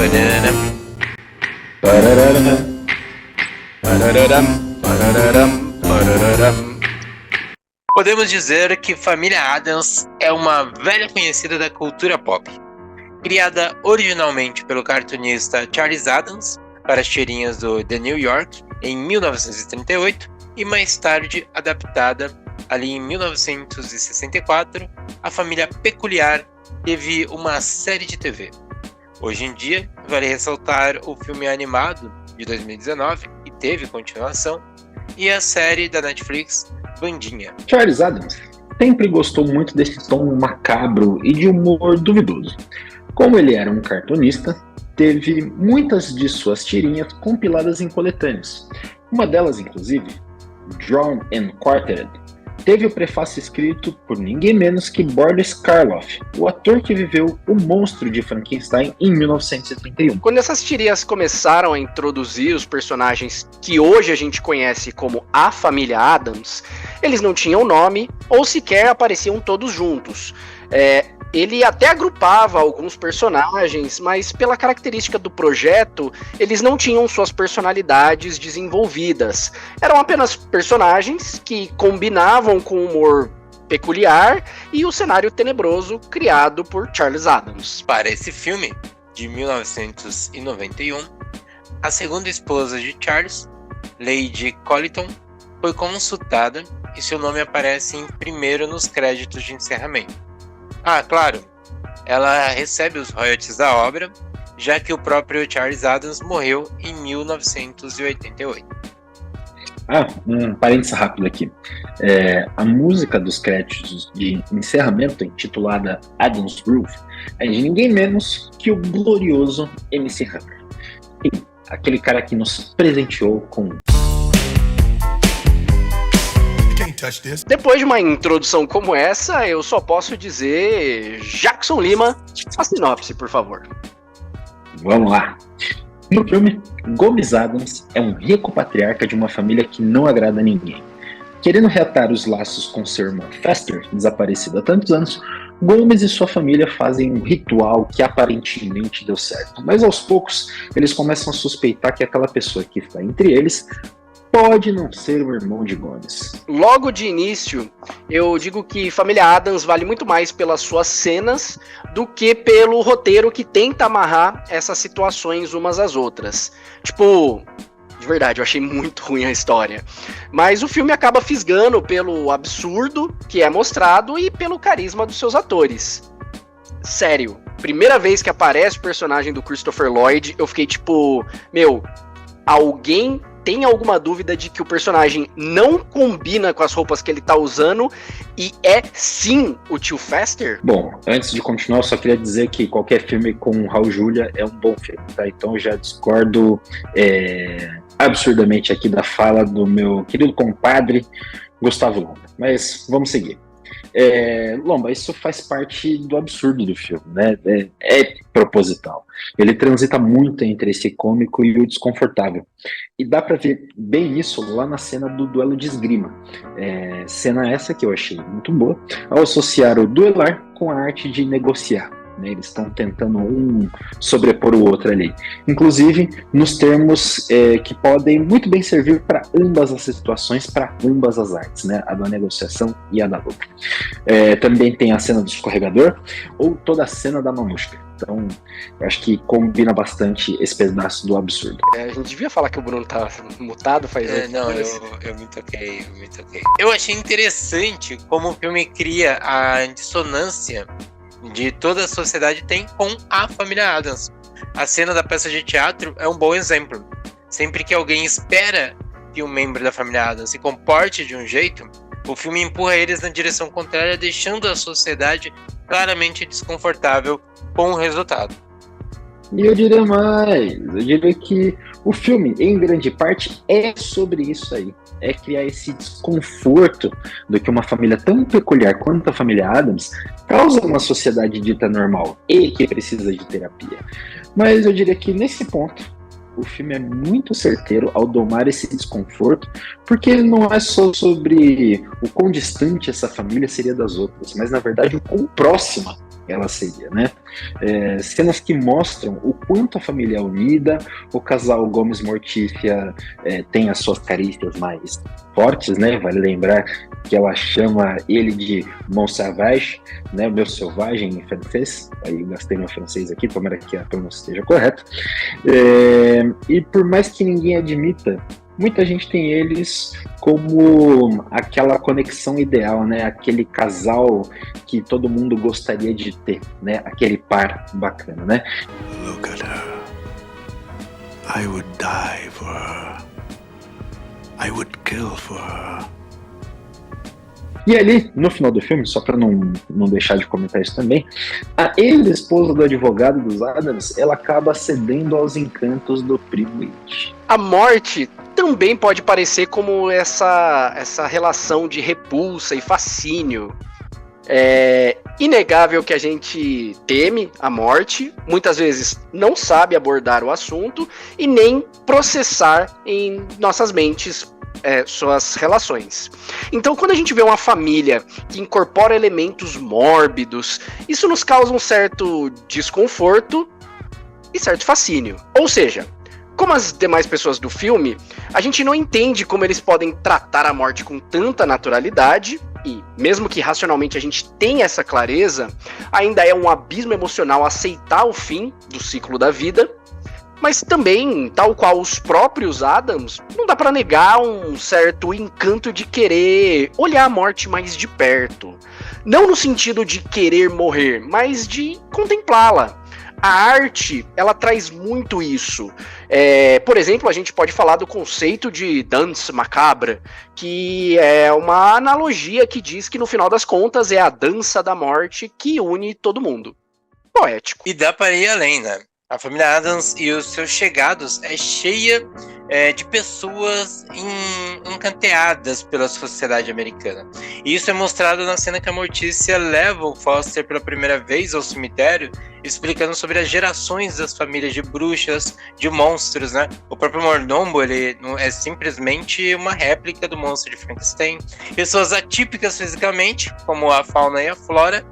Pararam, pararam, pararam, pararam, pararam. Podemos dizer que Família Addams é uma velha conhecida da cultura pop. Criada originalmente pelo cartunista Charles Addams para as tirinhas do The New York em 1938 e mais tarde adaptada ali em 1964, a família peculiar teve uma série de TV. Hoje em dia, vale ressaltar o filme animado de 2019, que teve continuação, e a série da Netflix, Wandinha. Charles Addams sempre gostou muito desse tom macabro e de humor duvidoso. Como ele era um cartunista, teve muitas de suas tirinhas compiladas em coletâneas. Uma delas, inclusive, Drawn and Quartered, teve o prefácio escrito por ninguém menos que Boris Karloff, o ator que viveu o monstro de Frankenstein em 1931. Quando essas tirinhas começaram a introduzir os personagens que hoje a gente conhece como a família Addams, eles não tinham nome ou sequer apareciam todos juntos. Ele até agrupava alguns personagens, mas pela característica do projeto, eles não tinham suas personalidades desenvolvidas. Eram apenas personagens que combinavam com o humor peculiar e o cenário tenebroso criado por Charles Addams. Para esse filme, de 1991, a segunda esposa de Charles, Lady Colleton, foi consultada e seu nome aparece em primeiro nos créditos de encerramento. Ah, claro, ela recebe os royalties da obra, já que o próprio Charles Addams morreu em 1988. Um parênteses rápido aqui. A música dos créditos de encerramento, intitulada Addams Groove, é de ninguém menos que o glorioso MC Hammer. Aquele cara que nos presenteou com... Depois de uma introdução como essa, eu só posso dizer... Jackson Lima, a sinopse, por favor. Vamos lá. No filme, Gomes Addams é um rico patriarca de uma família que não agrada a ninguém. Querendo reatar os laços com seu irmão Fester, desaparecido há tantos anos, Gomes e sua família fazem um ritual que aparentemente deu certo. Mas aos poucos, eles começam a suspeitar que aquela pessoa que está entre eles pode não ser o irmão de Gomes. Logo de início, eu digo que Família Addams vale muito mais pelas suas cenas do que pelo roteiro que tenta amarrar essas situações umas às outras. Tipo, de verdade, eu achei muito ruim a história. Mas o filme acaba fisgando pelo absurdo que é mostrado e pelo carisma dos seus atores. Sério, primeira vez que aparece o personagem do Christopher Lloyd, eu fiquei tipo, alguém tem alguma dúvida de que o personagem não combina com as roupas que ele tá usando e é sim o tio Fester? Bom, antes de continuar, eu só queria dizer que qualquer filme com Raul Julia é um bom filme, tá? Então eu já discordo absurdamente aqui da fala do meu querido compadre Gustavo Lomba. Mas vamos seguir. Lomba, isso faz parte do absurdo do filme, né? É proposital. Ele transita muito entre esse cômico e o desconfortável. E dá pra ver bem isso lá na cena do duelo de esgrima. Cena essa que eu achei muito boa, ao associar o duelar com a arte de negociar. Eles estão tentando um sobrepor o outro ali. Inclusive, nos termos que podem muito bem servir para ambas as situações, para ambas as artes, né? A da negociação e a da luta. Também tem a cena do escorregador ou toda a cena da mamusca. Então, eu acho que combina bastante esse pedaço do absurdo. A gente devia falar que o Bruno tá mutado faz... Não, eu me toquei. Eu achei interessante como o filme cria a dissonância de toda a sociedade tem com a família Addams. A cena da peça de teatro é um bom exemplo. Sempre que alguém espera que um membro da família Addams se comporte de um jeito, o filme empurra eles na direção contrária, deixando a sociedade claramente desconfortável com o resultado. E eu diria mais, eu diria que o filme, em grande parte, é sobre isso aí. É criar esse desconforto do que uma família tão peculiar quanto a família Addams causa uma sociedade dita normal e que precisa de terapia. Mas eu diria que nesse ponto, o filme é muito certeiro ao domar esse desconforto, porque não é só sobre o quão distante essa família seria das outras, mas na verdade o quão próxima ela seria, né? Cenas que mostram o quanto a família é unida, o casal Gomes Mortícia tem as suas carícias mais fortes, né? Vale lembrar que ela chama ele de Mon Sauvage, né? Meu selvagem em francês. Aí eu gastei meu francês aqui, tomara que a pronúncia esteja correta. E por mais que ninguém admita, muita gente tem eles como aquela conexão ideal, né? Aquele casal que todo mundo gostaria de ter, né? Aquele par bacana, né? Look at her. I would die for her. I would kill for her. E ali, no final do filme, só para não deixar de comentar isso também, a ex-esposa do advogado dos Adams, ela acaba cedendo aos encantos do primo It. A morte também pode parecer como essa relação de repulsa e fascínio. É inegável que a gente teme a morte, muitas vezes não sabe abordar o assunto e nem processar em nossas mentes suas relações. Então, quando a gente vê uma família que incorpora elementos mórbidos, isso nos causa um certo desconforto e certo fascínio. Ou seja, como as demais pessoas do filme, a gente não entende como eles podem tratar a morte com tanta naturalidade, e mesmo que racionalmente a gente tenha essa clareza, ainda é um abismo emocional aceitar o fim do ciclo da vida. Mas também, tal qual os próprios Adams, não dá pra negar um certo encanto de querer olhar a morte mais de perto. Não no sentido de querer morrer, mas de contemplá-la. A arte, ela traz muito isso. Por exemplo, a gente pode falar do conceito de danse macabre, que é uma analogia que diz que no final das contas é a dança da morte que une todo mundo. Poético. E dá para ir além, né? A família Adams e os seus chegados é cheia de pessoas encanteadas pela sociedade americana. E isso é mostrado na cena que a Mortícia leva o Foster pela primeira vez ao cemitério, explicando sobre as gerações das famílias de bruxas, de monstros, né? O próprio mordomo, ele é simplesmente uma réplica do monstro de Frankenstein. Pessoas atípicas fisicamente, como a fauna e a flora,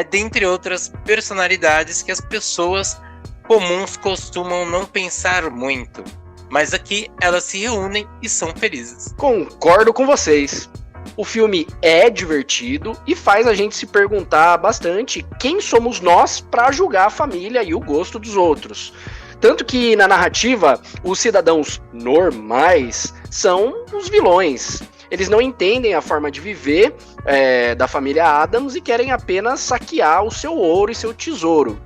dentre outras personalidades que as pessoas comuns costumam não pensar muito, mas aqui elas se reúnem e são felizes. Concordo com vocês. O filme é divertido e faz a gente se perguntar bastante quem somos nós para julgar a família e o gosto dos outros. Tanto que na narrativa, os cidadãos normais são os vilões. Eles não entendem a forma de viver da família Adams e querem apenas saquear o seu ouro e seu tesouro.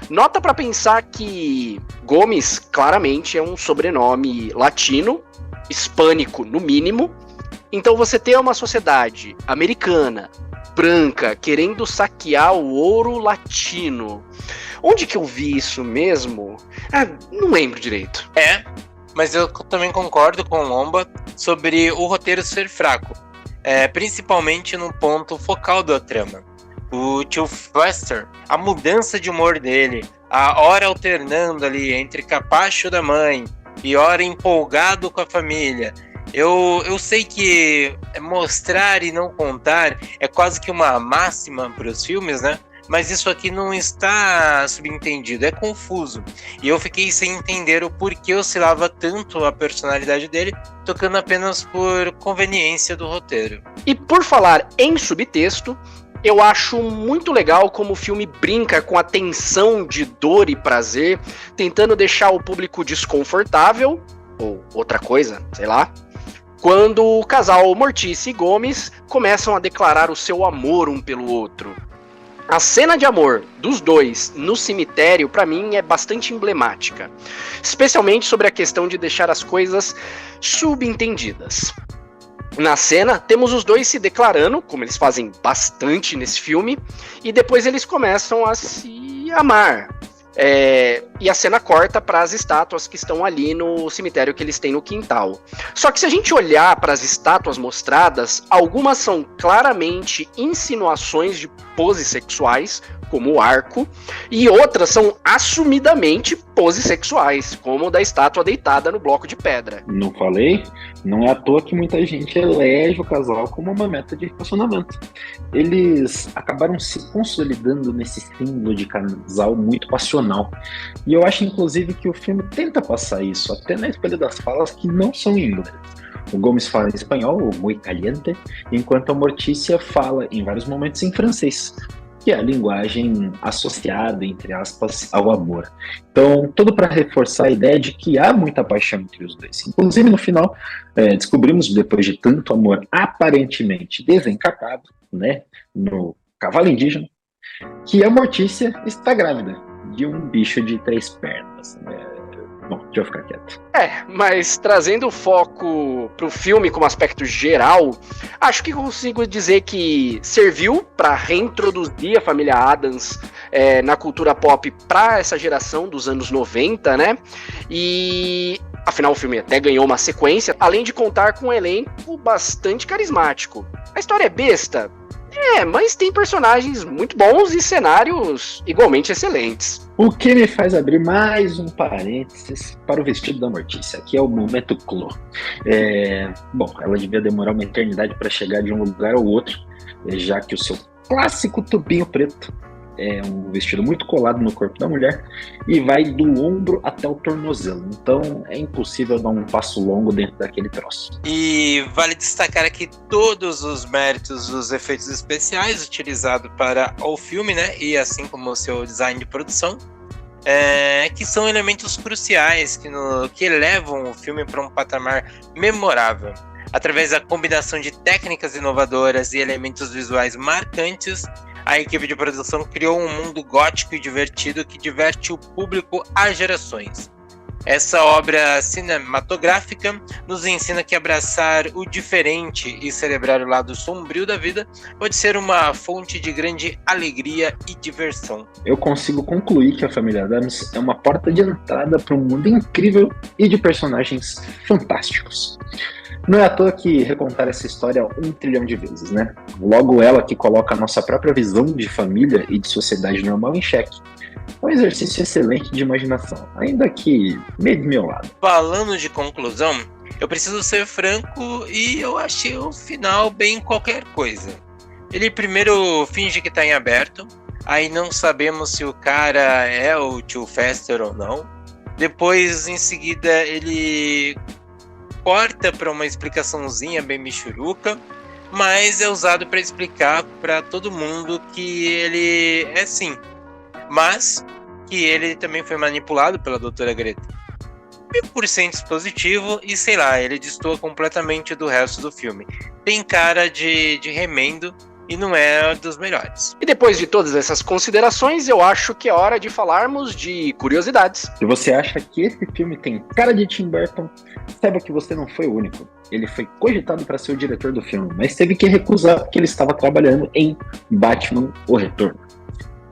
Nota para pensar que Gomes claramente é um sobrenome latino, hispânico no mínimo. Então você tem uma sociedade americana, branca, querendo saquear o ouro latino. Onde que eu vi isso mesmo? Não lembro direito. Mas eu também concordo com o Lomba sobre o roteiro ser fraco, principalmente no ponto focal da trama. O tio Foster, a mudança de humor dele, a hora alternando ali entre capacho da mãe e hora empolgado com a família. Eu sei que mostrar e não contar é quase que uma máxima para os filmes, né? Mas isso aqui não está subentendido, é confuso. E eu fiquei sem entender o porquê oscilava tanto a personalidade dele, tocando apenas por conveniência do roteiro. E por falar em subtexto, eu acho muito legal como o filme brinca com a tensão de dor e prazer, tentando deixar o público desconfortável, ou outra coisa, sei lá, quando o casal Mortícia e Gomes começam a declarar o seu amor um pelo outro. A cena de amor dos dois no cemitério, pra mim, é bastante emblemática, especialmente sobre a questão de deixar as coisas subentendidas. Na cena, temos os dois se declarando, como eles fazem bastante nesse filme, e depois eles começam a se amar. E a cena corta para as estátuas que estão ali no cemitério que eles têm no quintal. Só que se a gente olhar para as estátuas mostradas, algumas são claramente insinuações de poses sexuais, como o arco, e outras são assumidamente poses sexuais, como o da estátua deitada no bloco de pedra. Não falei? Não é à toa que muita gente elege o casal como uma meta de relacionamento. Eles acabaram se consolidando nesse símbolo de casal muito passional. E eu acho, inclusive, que o filme tenta passar isso, até na escolha das falas que não são em inglês. O Gomes fala em espanhol, o muy caliente, enquanto a Mortícia fala em vários momentos em francês, que é a linguagem associada, entre aspas, ao amor. Então, tudo para reforçar a ideia de que há muita paixão entre os dois. Inclusive, no final, descobrimos, depois de tanto amor aparentemente desencapado, né, no cavalo indígena, que a Mortícia está grávida de um bicho de 3 pernas. Bom, deixa eu ficar quieto. Mas trazendo o foco pro filme como aspecto geral, acho que consigo dizer que serviu para reintroduzir a família Addams na cultura pop para essa geração dos anos 90, né? E afinal o filme até ganhou uma sequência, além de contar com um elenco bastante carismático. A história é besta? Mas tem personagens muito bons e cenários igualmente excelentes. O que me faz abrir mais um parênteses para o vestido da Mortícia, que é o momento clô. Bom, ela devia demorar uma eternidade para chegar de um lugar ao outro, já que o seu clássico tubinho preto é um vestido muito colado no corpo da mulher e vai do ombro até o tornozelo. Então é impossível dar um passo longo dentro daquele troço. E vale destacar aqui todos os méritos dos efeitos especiais utilizados para o filme, né? E assim como o seu design de produção, que são elementos cruciais que elevam o filme para um patamar memorável. Através da combinação de técnicas inovadoras e elementos visuais marcantes, a equipe de produção criou um mundo gótico e divertido que diverte o público há gerações. Essa obra cinematográfica nos ensina que abraçar o diferente e celebrar o lado sombrio da vida pode ser uma fonte de grande alegria e diversão. Eu consigo concluir que a família Addams é uma porta de entrada para um mundo incrível e de personagens fantásticos. Não é à toa que recontar essa história 1 trilhão de vezes, né? Logo ela que coloca a nossa própria visão de família e de sociedade normal em xeque. Um exercício excelente de imaginação, ainda que meio do meu lado. Falando de conclusão, eu preciso ser franco e eu achei o final bem qualquer coisa. Ele primeiro finge que tá em aberto, aí não sabemos se o cara é o tio Fester ou não. Depois, em seguida, ele corta para uma explicaçãozinha bem michuruca, mas é usado para explicar para todo mundo que ele é sim, mas que ele também foi manipulado pela doutora Greta. 1000% expositivo e sei lá, ele destoa completamente do resto do filme. Tem cara de remendo e não é dos melhores. E depois de todas essas considerações, eu acho que é hora de falarmos de curiosidades. Se você acha que esse filme tem cara de Tim Burton, saiba que você não foi o único. Ele foi cogitado para ser o diretor do filme, mas teve que recusar porque ele estava trabalhando em Batman: O Retorno.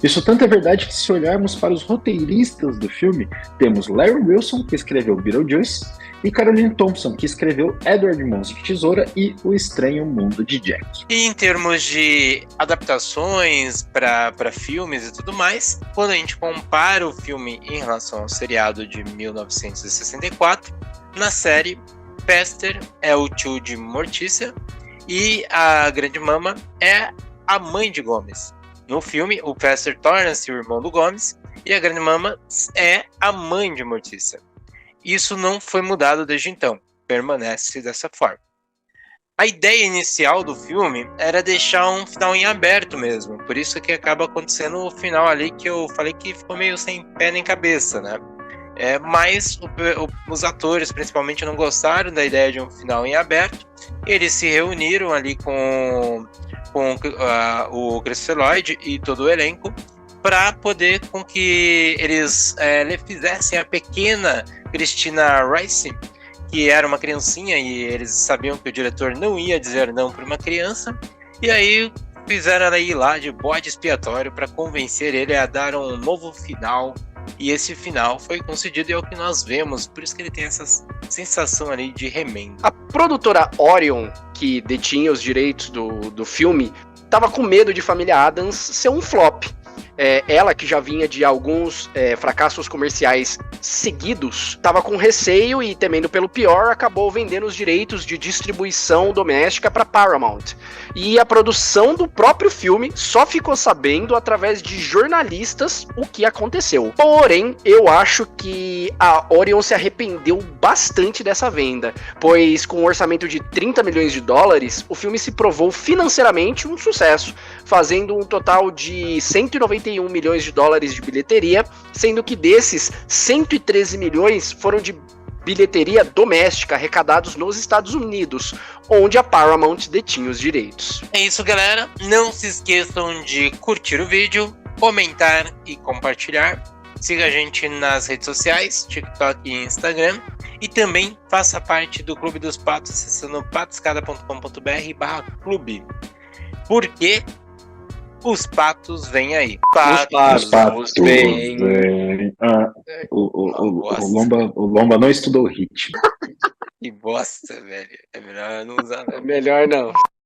Isso tanto é verdade que, se olharmos para os roteiristas do filme, temos Larry Wilson, que escreveu Beetlejuice, e Caroline Thompson, que escreveu Edward Mãos de Tesoura e O Estranho Mundo de Jack. E em termos de adaptações para filmes e tudo mais, quando a gente compara o filme em relação ao seriado de 1964, na série, Fester é o tio de Mortícia e a Grande Mama é a mãe de Gomes. No filme, o Fester torna-se o irmão do Gomes e a Grande Mama é a mãe de Mortícia. Isso não foi mudado desde então, permanece dessa forma. A ideia inicial do filme era deixar um final em aberto mesmo, por isso que acaba acontecendo o final ali que eu falei que ficou meio sem pé nem cabeça, né? Mas os atores principalmente não gostaram da ideia de um final em aberto, eles se reuniram ali com o Christopher Lloyd e todo o elenco para poder com que eles fizessem a pequena Christina Ricci, que era uma criancinha e eles sabiam que o diretor não ia dizer não para uma criança, e aí fizeram ela ir lá de bode expiatório para convencer ele a dar um novo final, e esse final foi concedido e é o que nós vemos, por isso que ele tem essa sensação ali de remendo. A produtora Orion, que detinha os direitos do filme, estava com medo de Família Addams ser um flop. ela que já vinha de alguns fracassos comerciais seguidos, estava com receio e temendo pelo pior, acabou vendendo os direitos de distribuição doméstica para Paramount. E a produção do próprio filme só ficou sabendo através de jornalistas o que aconteceu. Porém, eu acho que a Orion se arrependeu bastante dessa venda, pois com um orçamento de 30 milhões de dólares, o filme se provou financeiramente um sucesso, fazendo um total de 191 milhões de dólares de bilheteria, sendo que desses, 113 milhões foram de bilheteria doméstica arrecadados nos Estados Unidos, onde a Paramount detinha os direitos. É isso, galera. Não se esqueçam de curtir o vídeo, comentar e compartilhar. Siga a gente nas redes sociais, TikTok e Instagram. E também faça parte do Clube dos Patos, acessando patoscada.com.br/clube. Porque os patos vêm aí. Patos vêm. O Lomba não estudou o ritmo. Que bosta, velho. É melhor não usar, não. Melhor não.